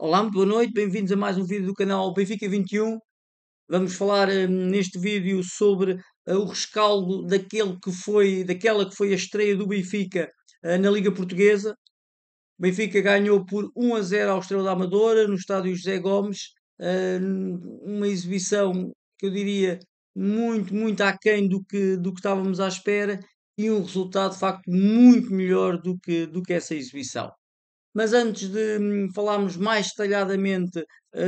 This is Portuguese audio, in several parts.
Olá, muito boa noite, bem-vindos a mais um vídeo do canal Benfica 21. Vamos falar neste vídeo sobre o rescaldo daquela que foi a estreia do Benfica na Liga Portuguesa. O Benfica ganhou por 1-0 ao Estrela da Amadora no estádio José Gomes. Uma exibição que eu diria muito aquém do que estávamos à espera e um resultado de facto muito melhor do que essa exibição. Mas antes de falarmos mais detalhadamente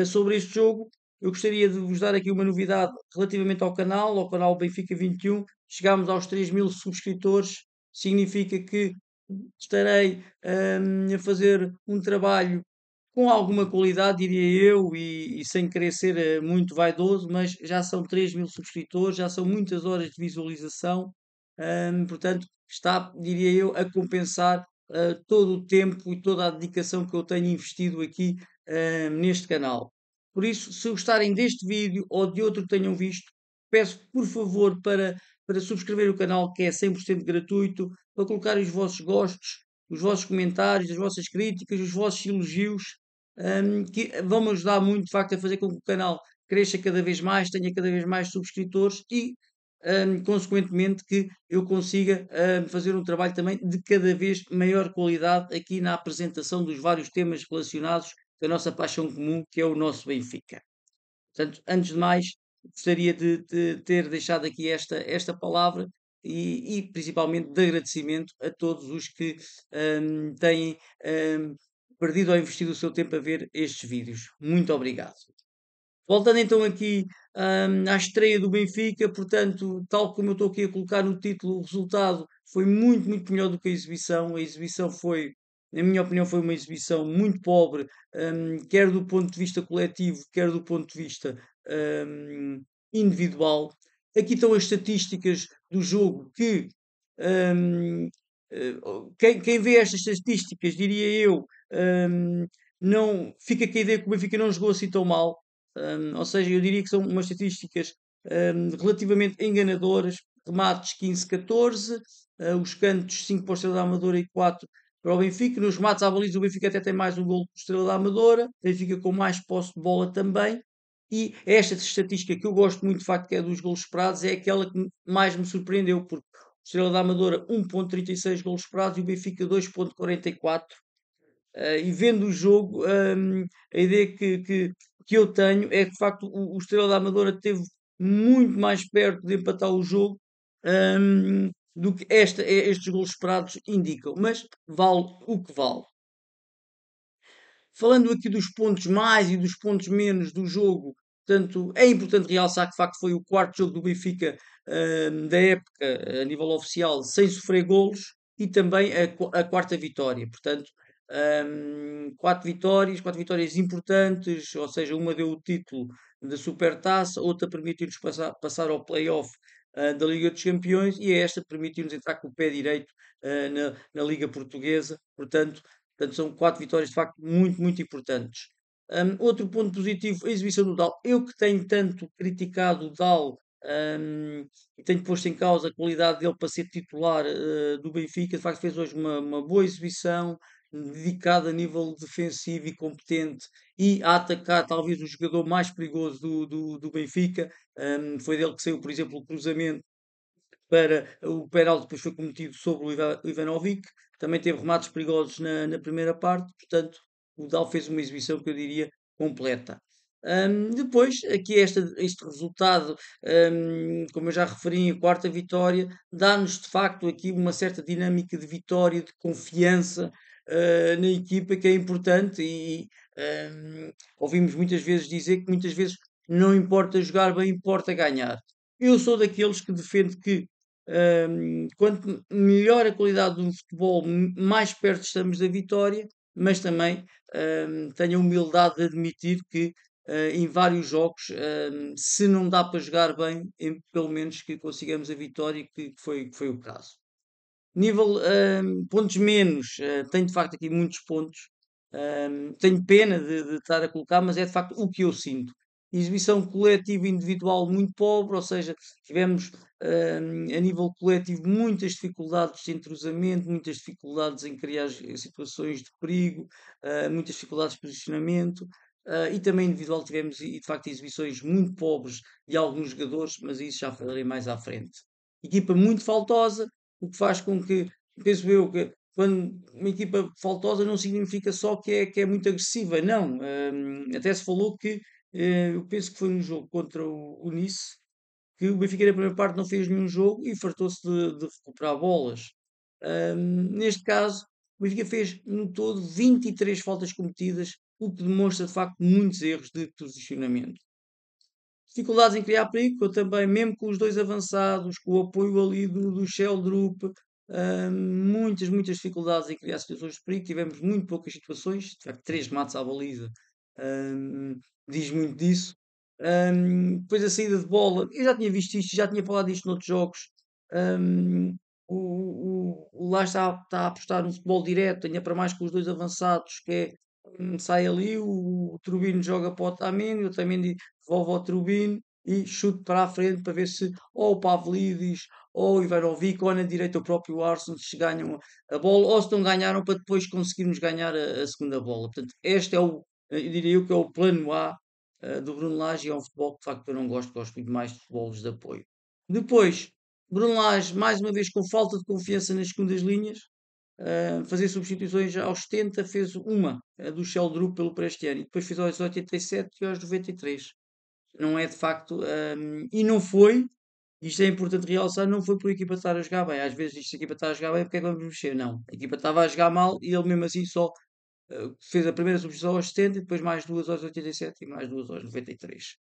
sobre este jogo, eu gostaria de vos dar aqui uma novidade relativamente ao canal Benfica 21. Chegámos aos 3.000 subscritores, significa que estarei a fazer um trabalho com alguma qualidade, diria eu, e sem querer ser muito vaidoso, mas já são 3.000 subscritores, já são muitas horas de visualização, portanto, está, diria eu, a compensar todo o tempo e toda a dedicação que eu tenho investido aqui neste canal. Por isso, se gostarem deste vídeo ou de outro que tenham visto, peço por favor para subscrever o canal, que é 100% gratuito, para colocar os vossos gostos, os vossos comentários, as vossas críticas, os vossos elogios, que vão-me ajudar muito, de facto, a fazer com que o canal cresça cada vez mais, tenha cada vez mais subscritores e, consequentemente, que eu consiga fazer um trabalho também de cada vez maior qualidade aqui na apresentação dos vários temas relacionados com a nossa paixão comum, que é o nosso Benfica. Portanto, antes de mais, gostaria de ter deixado aqui esta palavra e principalmente de agradecimento a todos os que têm hum, perdido ou investido o seu tempo a ver estes vídeos. Muito obrigado. Voltando então aqui à estreia do Benfica, portanto, tal como eu estou aqui a colocar no título, o resultado foi muito melhor do que a exibição. A exibição foi, na minha opinião, foi uma exibição muito pobre, quer do ponto de vista coletivo, quer do ponto de vista hum, individual. Aqui estão as estatísticas do jogo que hum, eh, quem vê estas estatísticas, diria eu, hum, não fica com a ideia que o Benfica não jogou assim tão mal. Ou seja, eu diria que são umas estatísticas relativamente enganadoras. Remates 15-14, os cantos 5 para o Estrela da Amadora e 4 para o Benfica. Nos remates à baliza, o Benfica até tem mais um gol que o Estrela da Amadora. O Benfica com mais posse de bola também. E esta estatística que eu gosto muito, de facto, que é dos golos esperados, é aquela que mais me surpreendeu, porque o Estrela da Amadora 1.36 golos esperados e o Benfica 2.44. E vendo o jogo, a ideia que eu tenho é que de facto o Estrela da Amadora esteve muito mais perto de empatar o jogo do que estes golos esperados indicam, mas vale o que vale. Falando aqui dos pontos mais e dos pontos menos do jogo, portanto, é importante realçar que de facto foi o quarto jogo do Benfica da época a nível oficial sem sofrer golos e também a quarta vitória. Portanto, quatro vitórias importantes, ou seja, uma deu o título da Supertaça, outra permitiu-nos passar ao play-off da Liga dos Campeões e esta permitiu-nos entrar com o pé direito na Liga Portuguesa. Portanto, são quatro vitórias de facto muito importantes. Outro ponto positivo, a exibição do Dal. Eu que tenho tanto criticado o Dal e tenho posto em causa a qualidade dele para ser titular do Benfica, de facto fez hoje uma boa exibição, dedicada a nível defensivo e competente e a atacar talvez o jogador mais perigoso do Benfica. Foi dele que saiu, por exemplo, o cruzamento para o penalti, depois foi cometido sobre o Ivanovic. Também teve remates perigosos na primeira parte, portanto, o Dal fez uma exibição que eu diria completa. Depois, aqui este resultado, como eu já referi, a quarta vitória, dá-nos de facto aqui uma certa dinâmica de vitória, de confiança na equipa, que é importante. E ouvimos muitas vezes dizer que muitas vezes não importa jogar bem, importa ganhar. Eu sou daqueles que defende que quanto melhor a qualidade do futebol, mais perto estamos da vitória, mas também tenho a humildade de admitir que em vários jogos, se não dá para jogar bem, pelo menos que consigamos a vitória, que foi o caso. Nível pontos menos, tenho de facto aqui muitos pontos. Tenho pena de estar a colocar, mas é de facto o que eu sinto. Exibição coletiva e individual muito pobre, ou seja, tivemos a nível coletivo, muitas dificuldades de entrosamento, muitas dificuldades em criar situações de perigo, muitas dificuldades de posicionamento. E também individual tivemos, e de facto, exibições muito pobres de alguns jogadores, mas isso já falarei mais à frente. Equipa muito faltosa, o que faz com que, penso eu, que quando uma equipa faltosa não significa só que é muito agressiva, não. Até se falou que, eu penso que foi no jogo contra o Nice, que o Benfica na primeira parte não fez nenhum jogo e fartou-se de recuperar bolas. Neste caso, o Benfica fez no todo 23 faltas cometidas, o que demonstra de facto muitos erros de posicionamento. Dificuldades em criar perigo, eu também, mesmo com os dois avançados, com o apoio ali do Sheldrup, muitas dificuldades em criar situações de perigo. Tivemos muito poucas situações, de facto, 3 remates à baliza, hum, diz muito disso. Depois a saída de bola, eu já tinha visto isto, já tinha falado disto noutros jogos. Hum, o Lage está a apostar no futebol direto, ainda para mais com os dois avançados, que é sai ali, o Trubino joga para o Otamendi, o Otamendi devolve ao Trubino e chute para a frente para ver se ou o Pavlidis ou o Ivanovic ou na direita o próprio Arsenal se ganham a bola ou se não ganharam para depois conseguirmos ganhar a segunda bola. Portanto, este é eu diria eu que é o plano A do Bruno Lage e é um futebol que de facto eu não gosto, gosto muito mais de futebols de apoio. Depois, Bruno Lage, mais uma vez com falta de confiança nas segundas linhas, fazer substituições aos 70, fez uma, a do Sheldrup pelo Prestiano, e depois fez aos 87 e aos 93. Não é de facto, e não foi, isto é importante realçar, não foi por a equipa estar a jogar bem. Às vezes diz se a equipa está a jogar bem, porque é que vamos mexer? Não. A equipa estava a jogar mal e ele mesmo assim só fez a primeira substituição aos 70 e depois mais duas aos 87 e mais duas aos 93.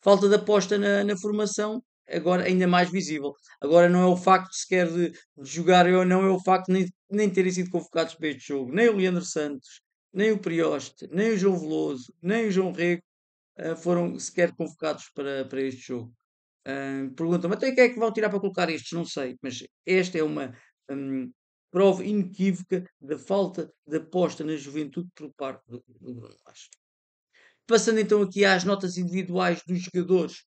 Falta de aposta na formação, agora ainda mais visível. Agora não é o facto sequer de jogarem ou não, é o facto de nem terem sido convocados para este jogo. Nem o Leandro Santos, nem o Prioste, nem o João Veloso, nem o João Rego foram sequer convocados para este jogo. Perguntam-me até quem é que vão tirar para colocar estes? Não sei, mas esta é uma hum, prova inequívoca da falta de aposta na juventude por parte do Bruno Lage. Passando então aqui às notas individuais dos jogadores,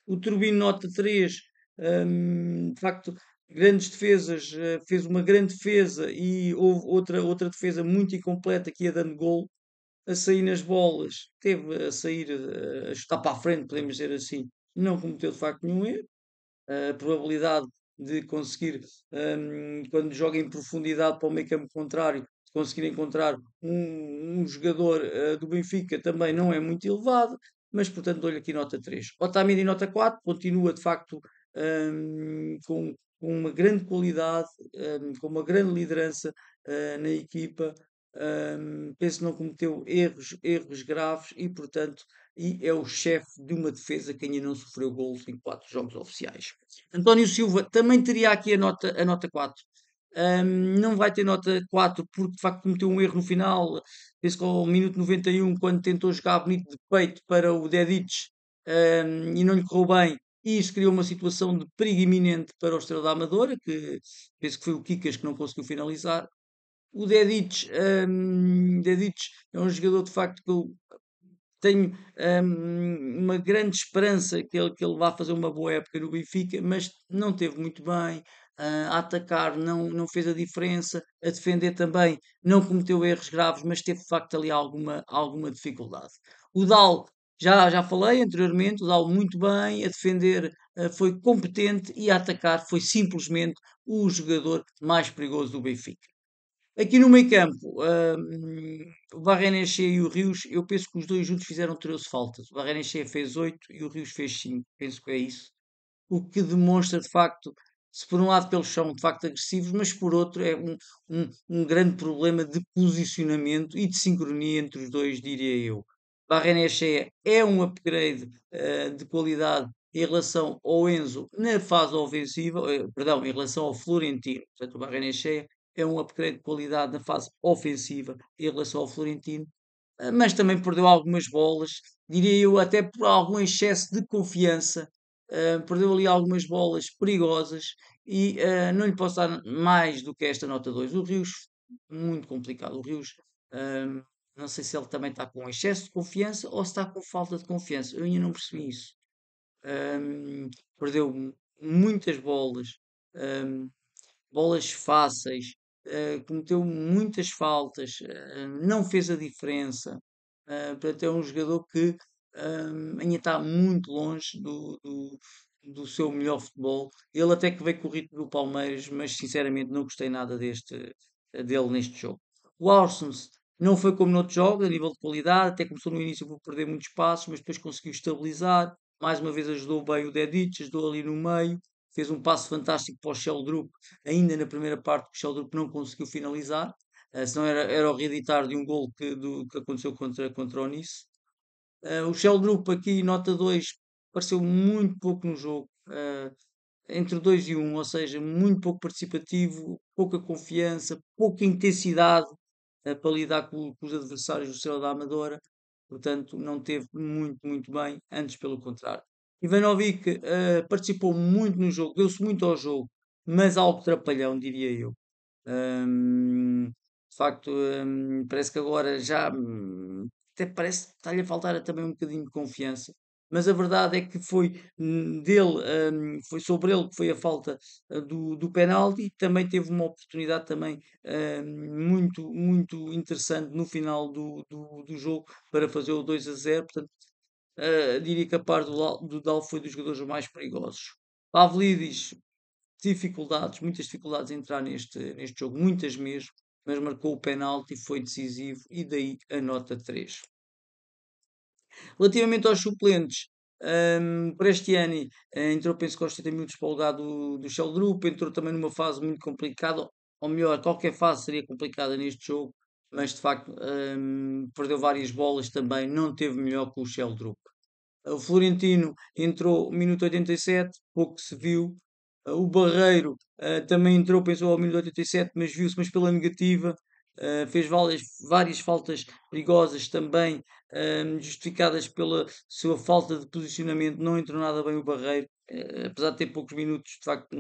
o Turbino nota 3, de facto, grandes defesas, fez uma grande defesa e houve outra defesa muito incompleta que ia dando gol, a sair nas bolas, teve a sair, a chutar para a frente, podemos dizer assim, não cometeu de facto nenhum erro, a probabilidade de conseguir, quando joga em profundidade para o meio campo contrário, de conseguir encontrar um jogador do Benfica também não é muito elevado, mas portanto dou-lhe aqui nota 3. Otamendi nota 4, continua de facto com uma grande qualidade, com uma grande liderança na equipa. Penso que não cometeu erros graves e, portanto, é o chefe de uma defesa que ainda não sofreu golos em 4 jogos oficiais. António Silva também teria aqui a nota 4. Não vai ter nota 4 porque de facto cometeu um erro no final, penso que ao minuto 91, quando tentou jogar bonito de peito para o Dedic, e não lhe correu bem. E isso criou uma situação de perigo iminente para o Estrela da Amadora, que penso que foi o Kikas que não conseguiu finalizar. O Dedic é um jogador de facto que eu tenho uma grande esperança que ele vá fazer uma boa época no Benfica, mas não teve muito bem. A atacar não fez a diferença, a defender também não cometeu erros graves, mas teve de facto ali alguma dificuldade. O Dal, já falei anteriormente, o Dal muito bem, a defender foi competente e a atacar foi simplesmente o jogador mais perigoso do Benfica. Aqui no meio campo, o Barrenechea e o Rios, eu penso que os dois juntos fizeram 13 faltas. O Barrenechea fez 8 e o Rios fez 5. Penso que é isso. O que demonstra, de facto, se por um lado eles são de facto agressivos, mas por outro é um grande problema de posicionamento e de sincronia entre os dois, diria eu. Barrenechea é um upgrade de qualidade em relação ao Enzo na fase ofensiva, perdão, em relação ao Florentino. Portanto, o Barrenechea é um upgrade de qualidade na fase ofensiva em relação ao Florentino, mas também perdeu algumas bolas, diria eu, até por algum excesso de confiança. Perdeu ali algumas bolas perigosas e não lhe posso dar mais do que esta nota 2. O Rios, muito complicado. O Rios, não sei se ele também está com excesso de confiança ou se está com falta de confiança. Eu ainda não percebi isso. Hum, Perdeu muitas bolas, hum, bolas fáceis, cometeu muitas faltas, não fez a diferença. Portanto, é um jogador que ainda está muito longe do seu melhor futebol. Ele até que veio com o ritmo do Palmeiras, mas sinceramente não gostei nada dele neste jogo. O Orsens não foi como noutros jogos, a nível de qualidade, até começou no início por perder muitos passos, mas depois conseguiu estabilizar. Mais uma vez ajudou bem o Dedic, ajudou ali no meio, fez um passo fantástico para o Sheldrup, ainda na primeira parte que o Sheldrup não conseguiu finalizar, senão era o reeditar de um gol que aconteceu contra o Nice. O Sheldrup aqui, nota 2, apareceu muito pouco no jogo, entre o 2 e 1, ou seja, muito pouco participativo, pouca confiança, pouca intensidade para lidar com os adversários do Estrela da Amadora, portanto, não teve muito bem, antes pelo contrário. Ivanovic participou muito no jogo, deu-se muito ao jogo, mas algo trapalhão, diria eu. De facto, parece que agora já até parece que está-lhe a faltar também um bocadinho de confiança. Mas a verdade é que foi foi sobre ele que foi a falta do penalti. Também teve uma oportunidade também muito interessante no final do jogo para fazer o 2-0. Portanto, diria que a par do Dal foi dos jogadores mais perigosos. Pavlidis, muitas dificuldades em entrar neste jogo, muitas mesmo, mas marcou o penalti, foi decisivo e daí a nota 3. Relativamente aos suplentes, Prestiani entrou, penso que aos 70 minutos para o lugar do Sheldrup, entrou também numa fase muito complicada, ou melhor, qualquer fase seria complicada neste jogo, mas de facto perdeu várias bolas também, não teve melhor que o Sheldrup. O Florentino entrou no minuto 87, pouco se viu. O Barreiro também entrou, pensou ao minuto 87, mas viu-se, mas pela negativa. Fez várias faltas perigosas também, justificadas pela sua falta de posicionamento. Não entrou nada bem o Barreiro, apesar de ter poucos minutos, de facto,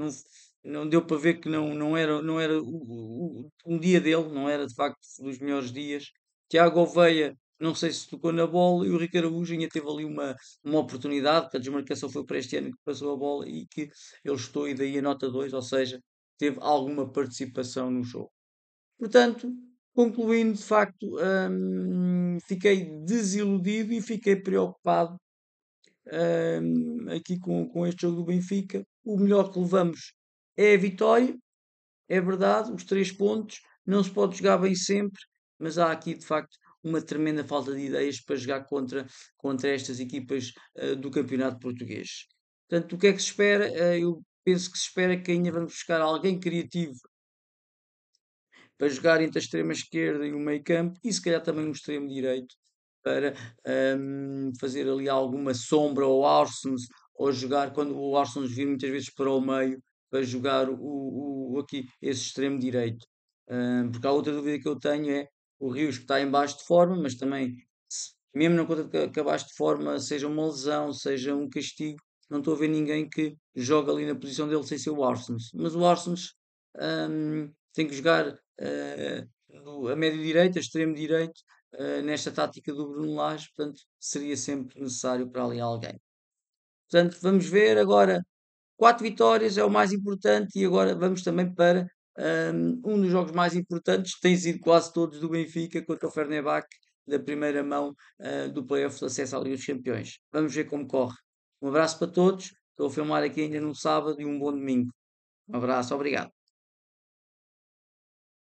não deu para ver que não era um dia dele, não era de facto dos melhores dias. Tiago Oveia, não sei se tocou na bola, e o Ricardo Araújo ainda teve ali uma oportunidade, que a desmarcação foi para este ano que passou a bola e que ele estou e daí a nota 2, ou seja, teve alguma participação no jogo. Portanto, concluindo, de facto, fiquei desiludido e fiquei preocupado aqui com este jogo do Benfica. O melhor que levamos é a vitória, é verdade, os 3 pontos. Não se pode jogar bem sempre, mas há aqui de facto uma tremenda falta de ideias para jogar contra estas equipas do campeonato português. Portanto, o que é que se espera? Eu penso que se espera que ainda vamos buscar alguém criativo para jogar entre a extrema esquerda e o meio campo e se calhar também um extremo direito para fazer ali alguma sombra ao Arsens ou jogar quando o Arsens vir muitas vezes para o meio para jogar aqui esse extremo direito. Porque a outra dúvida que eu tenho é o Rios que está em baixo de forma, mas também mesmo na conta de que abaixo de forma, seja uma lesão, seja um castigo, não estou a ver ninguém que jogue ali na posição dele sem ser o Arsens. Mas o Arsens tem que jogar a médio direito, a extremo direito, nesta tática do Bruno Lage, portanto, seria sempre necessário para ali alguém. Portanto, vamos ver agora. 4 vitórias é o mais importante e agora vamos também para um dos jogos mais importantes, que tem sido quase todos do Benfica contra o Fenerbahçe, da primeira mão do playoff de acesso à Liga dos Campeões. Vamos ver como corre. Um abraço para todos. Estou a filmar aqui ainda no sábado e um bom domingo. Um abraço, obrigado.